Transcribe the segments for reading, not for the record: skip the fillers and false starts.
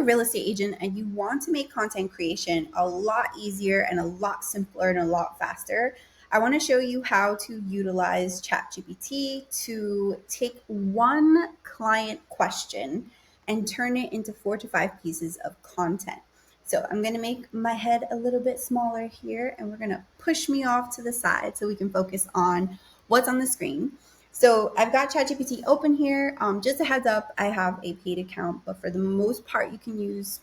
real estate agent and you want to make content creation a lot easier and a lot simpler and a lot faster, I want to show you how to utilize ChatGPT to take one client question and turn it into 4 to 5 pieces of content. So I'm going to make my head a little bit smaller here, and we're going to push me off to the side so we can focus on what's on the screen. So I've got ChatGPT open here. Just a heads up, I have a paid account, but for the most part, you can use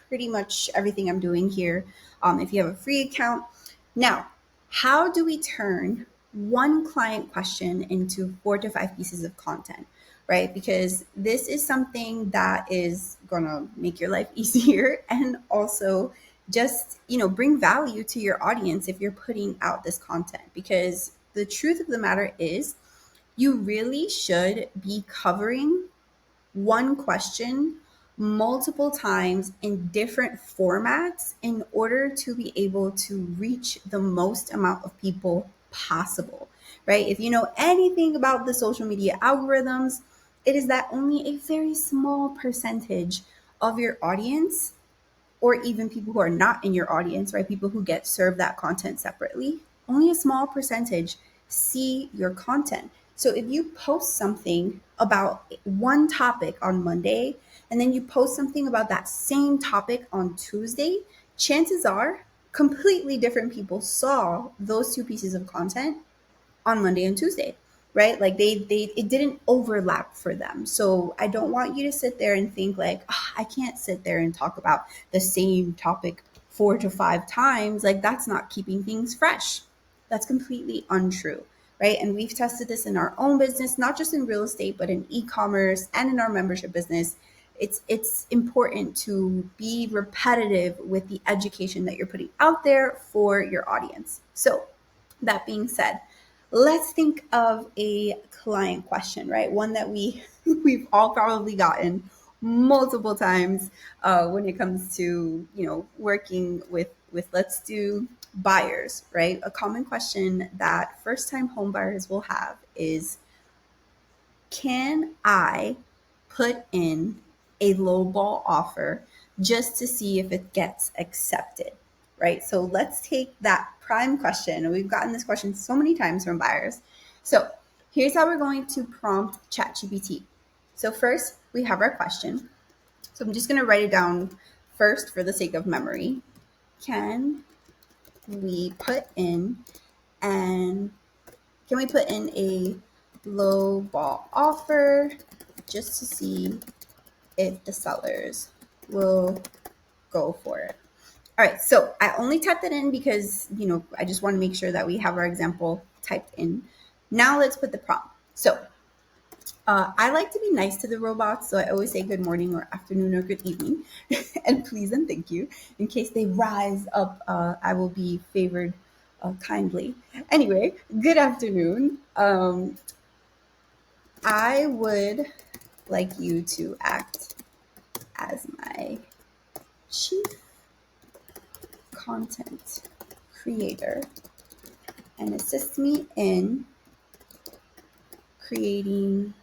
pretty much everything I'm doing here if you have a free account. Now, how do we turn one client question into 4 to 5 pieces of content, right? Because this is something that is going to make your life easier and also just, bring value to your audience if you're putting out this content. Because the truth of the matter is, you really should be covering one question multiple times in different formats in order to be able to reach the most amount of people possible, right? If you know anything about the social media algorithms, it is that only a very small percentage of your audience, or even people who are not in your audience, right? People who get served that content separately, only a small percentage see your content. So if you post something about one topic on Monday, and then you post something about that same topic on Tuesday, chances are completely different people saw those 2 pieces of content on Monday and Tuesday, right? Like they it didn't overlap for them. So I don't want you to sit there and think like, oh, I can't sit there and talk about the same topic 4 to 5 times. Like that's not keeping things fresh. That's completely untrue, right? And we've tested this in our own business, not just in real estate, but in e-commerce and in our membership business. It's important to be repetitive with the education that you're putting out there for your audience. So that being said, let's think of a client question, right? One that we've all probably gotten multiple times when it comes to working with let's do buyers, right? A common question that first time home buyers will have is, can I put in a lowball offer just to see if it gets accepted, right? So let's take that prime question. And we've gotten this question so many times from buyers. So here's how we're going to prompt ChatGPT. So first, we have our question. So I'm just going to write it down first for the sake of memory. Can we put in a low ball offer just to see if the sellers will go for it? All right, so I only typed it in because, I just want to make sure that we have our example typed in. Now let's put the prompt. So I like to be nice to the robots, so I always say good morning or afternoon or good evening, and please and thank you. In case they rise up, I will be favored kindly. Anyway, good afternoon. I would like you to act as my chief content creator and assist me in creating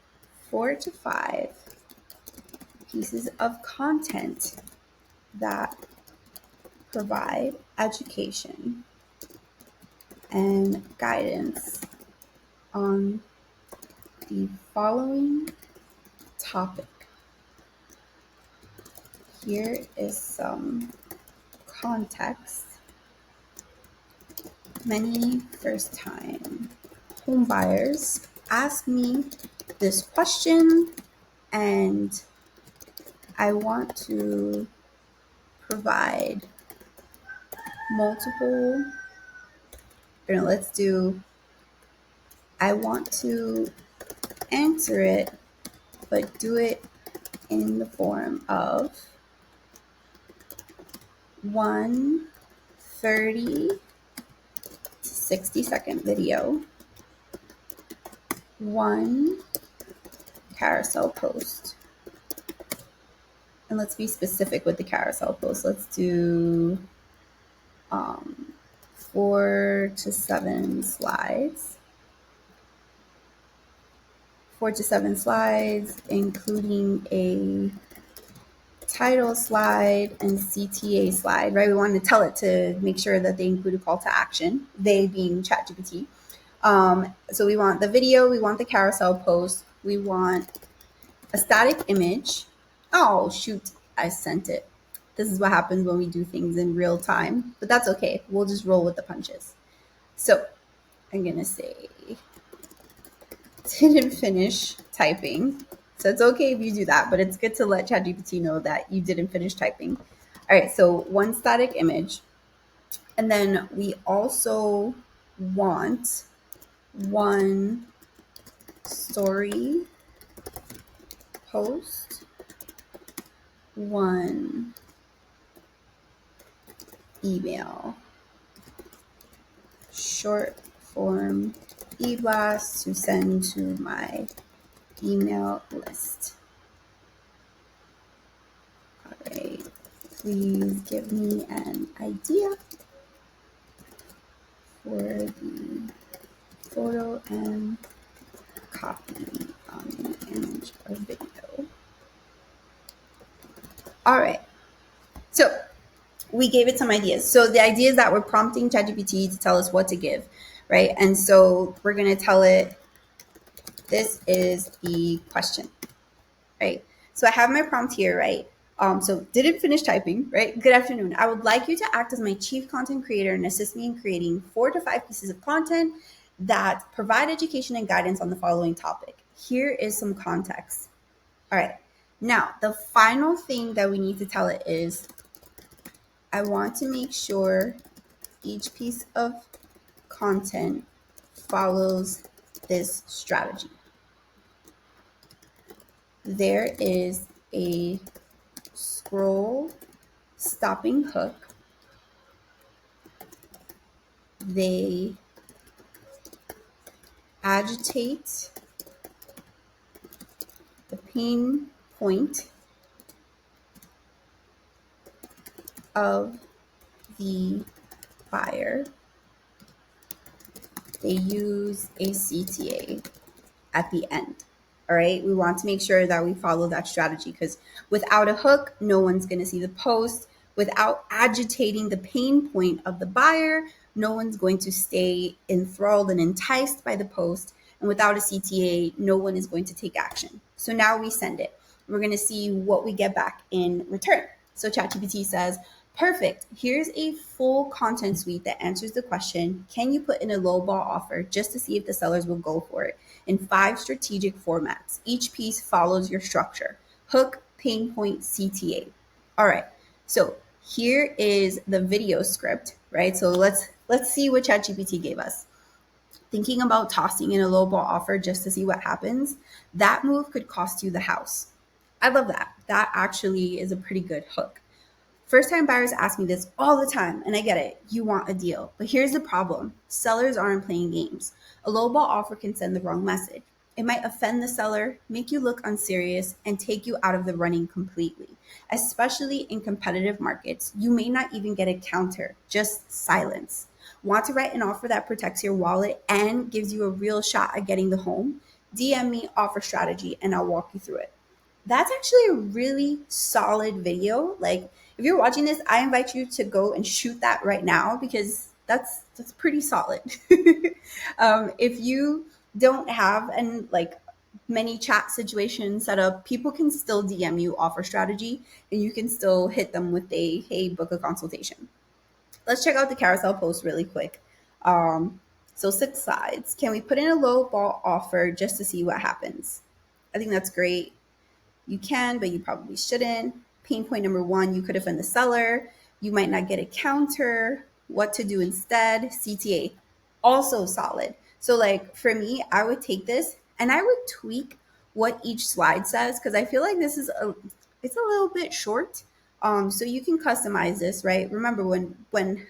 4 to 5 pieces of content that provide education and guidance on the following topic. Here is some context. Many first-time homebuyers ask me this question, and I want to provide multiple. I want to answer it, but do it in the form of 1 30 to 60-second video, 1 carousel post. And let's be specific with the carousel post. Let's do 4 to 7 slides. 4 to 7 slides, including a title slide and CTA slide, right? We want to tell it to make sure that they include a call to action, they being ChatGPT. So we want the video, we want the carousel post, we want a static image. Oh, shoot, I sent it. This is what happens when we do things in real time, but that's okay. We'll just roll with the punches. So I'm going to say, didn't finish typing. So it's okay if you do that, but it's good to let ChatGPT know that you didn't finish typing. All right, so one static image. And then we also want one story post, one email, short form e-blast to send to my email list. All right, please give me an idea for the photo and copy on the image or video. All right, so we gave it some ideas. So the idea is that we're prompting ChatGPT to tell us what to give, right? And so we're going to tell it, this is the question, right? So I have my prompt here, right? So didn't finish typing, right? Good afternoon. I would like you to act as my chief content creator and assist me in creating 4 to 5 pieces of content that provide education and guidance on the following topic. Here is some context. All right. Now, the final thing that we need to tell it is, I want to make sure each piece of content follows this strategy. There is a scroll stopping hook. They agitate the pain point of the buyer. They use a CTA at the end. All right. We want to make sure that we follow that strategy, because without a hook, no one's going to see the post. Without agitating the pain point of the buyer, no one's going to stay enthralled and enticed by the post. And without a CTA, no one is going to take action. So now we send it. We're going to see what we get back in return. So ChatGPT says, perfect. Here's a full content suite that answers the question, can you put in a lowball offer just to see if the sellers will go for it, in 5 strategic formats. Each piece follows your structure: hook, pain point, CTA. All right. So here is the video script, right? So let's see what ChatGPT gave us. Thinking about tossing in a lowball offer just to see what happens, that move could cost you the house. I love that. That actually is a pretty good hook. First time buyers ask me this all the time, and I get it. You want a deal. But here's the problem: sellers aren't playing games. A lowball offer can send the wrong message. It might offend the seller, make you look unserious, and take you out of the running completely. Especially in competitive markets, you may not even get a counter, just silence. Want to write an offer that protects your wallet and gives you a real shot at getting the home? DM me offer strategy and I'll walk you through it. That's actually a really solid video. Like, if you're watching this, I invite you to go and shoot that right now, because that's pretty solid. If you don't have and like many chat situations set up, people can still DM you offer strategy, and you can still hit them with a, hey, book a consultation. Let's check out the carousel post really quick. So 6 slides. Can we put in a low ball offer just to see what happens? I think that's great. You can, but you probably shouldn't. Pain point number 1, you could offend the seller. You might not get a counter. What to do instead? CTA, also solid. So like for me, I would take this and I would tweak what each slide says, because I feel like this is it's a little bit short. So you can customize this, right? Remember, when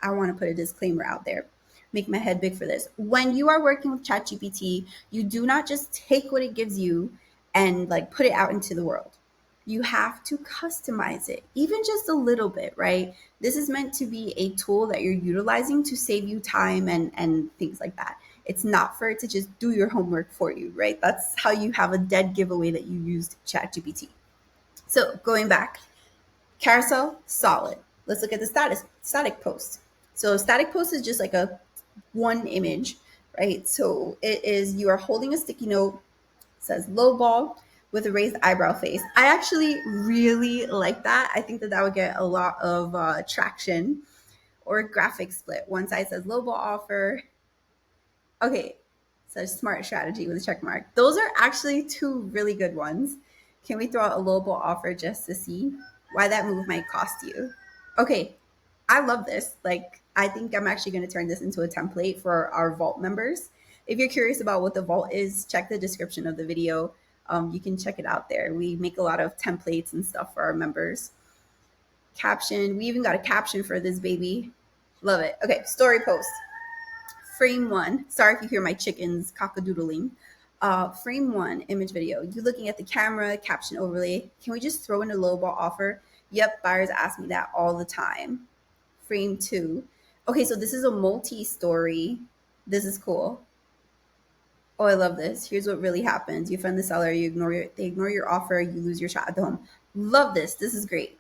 I want to put a disclaimer out there, make my head big for this. When you are working with ChatGPT, you do not just take what it gives you and like put it out into the world. You have to customize it, even just a little bit, right? This is meant to be a tool that you're utilizing to save you time and things like that. It's not for it to just do your homework for you, right? That's how you have a dead giveaway that you used ChatGPT. So going back, carousel, solid. Let's look at the static post. So static post is just like a one image, right? So it is, you are holding a sticky note, says low ball with a raised eyebrow face. I actually really like that. I think that that would get a lot of traction. Or graphic split. One side says low ball offer. Okay, so smart strategy with a check mark. Those are actually two really good ones. Can we throw out a low ball offer just to see why that move might cost you? Okay, I love this. Like, I think I'm actually going to turn this into a template for our Vault members. If you're curious about what the Vault is, check the description of the video. You can check it out there. We make a lot of templates and stuff for our members. Caption. We even got a caption for this baby. Love it. Okay, story post. Frame one. Sorry if you hear my chickens cockadoodling. Frame one, image video. You looking at the camera, caption overlay. Can we just throw in a lowball offer? Yep, buyers ask me that all the time. Frame two. Okay, so this is a multi-story. This is cool. Oh, I love this. Here's what really happens. You find the seller, they ignore your offer, you lose your shot at the home. Love this. This is great.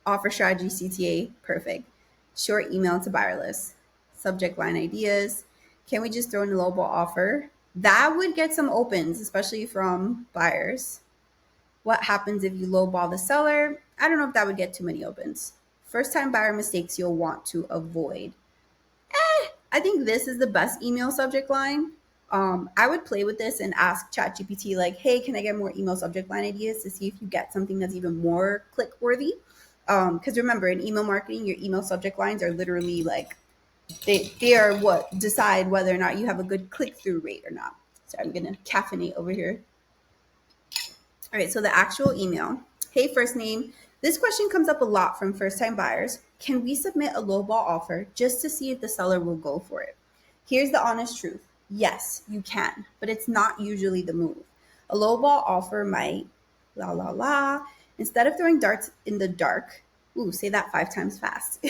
Offer strategy, CTA, perfect. Short email to buyer list. Subject line ideas. Can we just throw in a lowball offer? That would get some opens, especially from buyers. What happens if you lowball the seller? I don't know if that would get too many opens. First time buyer mistakes you'll want to avoid. I think this is the best email subject line. I would play with this and ask ChatGPT, like, hey, can I get more email subject line ideas to see if you get something that's even more click worthy? Because remember, in email marketing, your email subject lines are literally like, they are what decide whether or not you have a good click through rate or not. So I'm going to caffeinate over here. All right, so the actual email. Hey, first name. This question comes up a lot from first time buyers. Can we submit a lowball offer just to see if the seller will go for it? Here's the honest truth. Yes, you can, but it's not usually the move. A lowball offer might la la la. Instead of throwing darts in the dark, ooh, say that 5 times fast.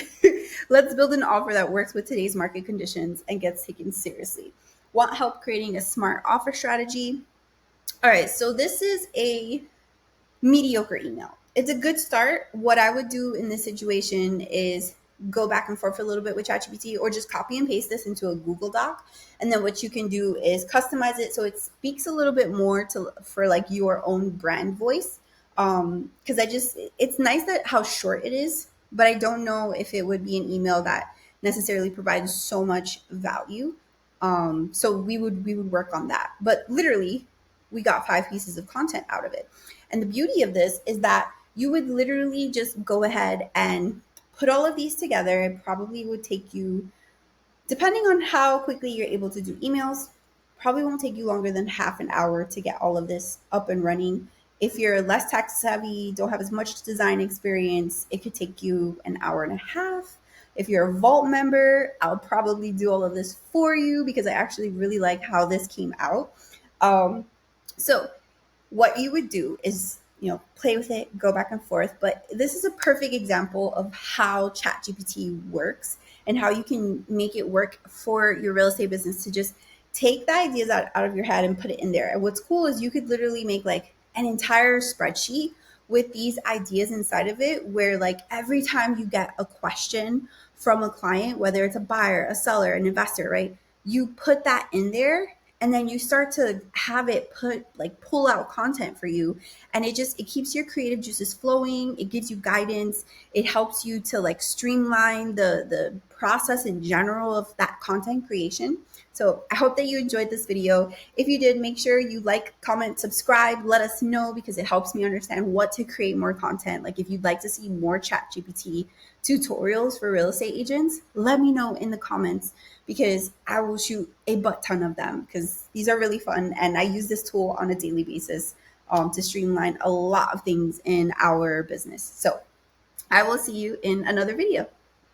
Let's build an offer that works with today's market conditions and gets taken seriously. Want help creating a smart offer strategy? All right, so this is a mediocre email. It's a good start. What I would do in this situation is go back and forth a little bit with ChatGPT or just copy and paste this into a Google Doc. And then what you can do is customize it so it speaks a little bit more to for like your own brand voice. Because it's nice that how short it is, but I don't know if it would be an email that necessarily provides so much value. So we would work on that. But literally, we got 5 pieces of content out of it. And the beauty of this is that you would literally just go ahead and put all of these together. It probably would take you, depending on how quickly you're able to do emails, probably won't take you longer than half an hour to get all of this up and running. If you're less tech savvy, don't have as much design experience, it could take you an hour and a half. If you're a Vault member, I'll probably do all of this for you because I actually really like how this came out. So what you would do is, play with it, go back and forth. But this is a perfect example of how ChatGPT works and how you can make it work for your real estate business to just take the ideas out of your head and put it in there. And what's cool is you could literally make like an entire spreadsheet with these ideas inside of it, where like every time you get a question from a client, whether it's a buyer, a seller, an investor, right? You put that in there and then you start to have it pull out content for you, and it keeps your creative juices flowing. It gives you guidance. It helps you to like streamline the process in general of that content creation. So I hope that you enjoyed this video. If you did, make sure you like, comment, subscribe, let us know, because it helps me understand what to create more content. Like if you'd like to see more ChatGPT tutorials for real estate agents, let me know in the comments, because I will shoot a butt ton of them, because these are really fun. And I use this tool on a daily basis to streamline a lot of things in our business. So I will see you in another video.